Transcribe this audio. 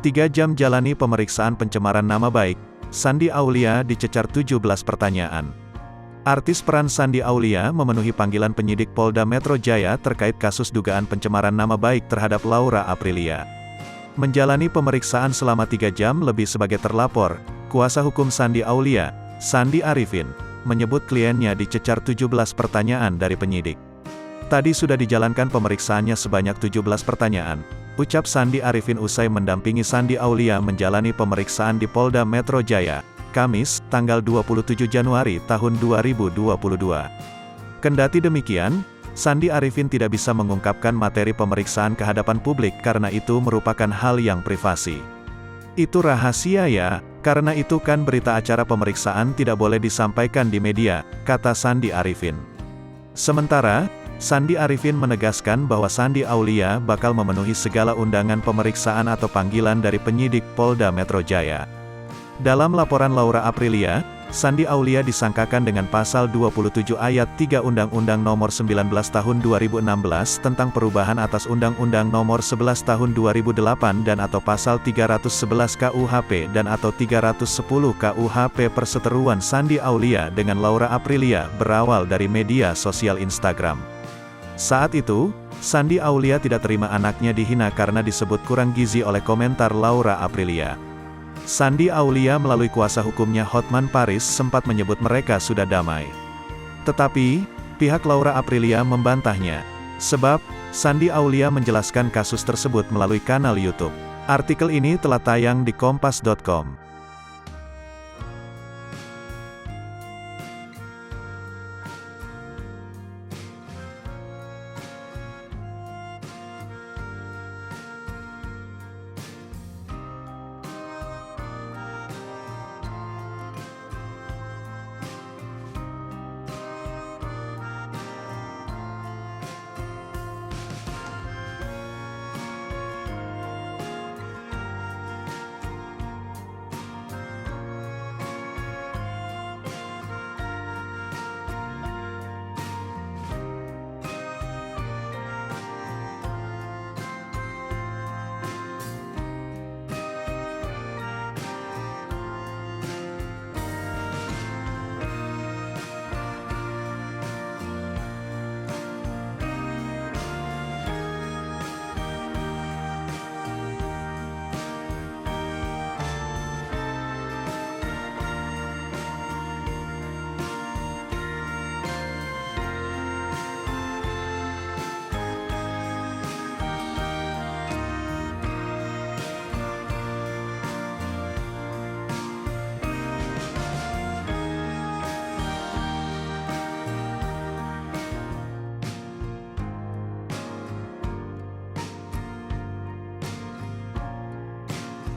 3 jam jalani pemeriksaan pencemaran nama baik, Shandy Aulia dicecar 17 pertanyaan. Artis peran Shandy Aulia memenuhi panggilan penyidik Polda Metro Jaya terkait kasus dugaan pencemaran nama baik terhadap Laura Aprilia. Menjalani pemeriksaan selama 3 jam lebih sebagai terlapor, kuasa hukum Shandy Aulia, Sandi Arifin, menyebut kliennya dicecar 17 pertanyaan dari penyidik. Tadi sudah dijalankan pemeriksaannya sebanyak 17 pertanyaan, ucap Sandi Arifin usai mendampingi Shandy Aulia menjalani pemeriksaan di Polda Metro Jaya, Kamis, tanggal 27 Januari tahun 2022. Kendati demikian, Sandi Arifin tidak bisa mengungkapkan materi pemeriksaan ke hadapan publik karena itu merupakan hal yang privasi. Itu rahasia ya, karena itu kan berita acara pemeriksaan tidak boleh disampaikan di media, kata Sandi Arifin. Sementara, Sandi Arifin menegaskan bahwa Shandy Aulia bakal memenuhi segala undangan pemeriksaan atau panggilan dari penyidik Polda Metro Jaya. Dalam laporan Laura Aprilia, Shandy Aulia disangkakan dengan pasal 27 ayat 3 Undang-Undang Nomor 19 Tahun 2016 tentang perubahan atas Undang-Undang Nomor 11 Tahun 2008 dan atau pasal 311 KUHP dan atau 310 KUHP. Perseteruan Shandy Aulia dengan Laura Aprilia berawal dari media sosial Instagram. Saat itu, Shandy Aulia tidak terima anaknya dihina karena disebut kurang gizi oleh komentar Laura Aprilia. Shandy Aulia melalui kuasa hukumnya Hotman Paris sempat menyebut mereka sudah damai. Tetapi, pihak Laura Aprilia membantahnya. Sebab, Shandy Aulia menjelaskan kasus tersebut melalui kanal YouTube. Artikel ini telah tayang di kompas.com.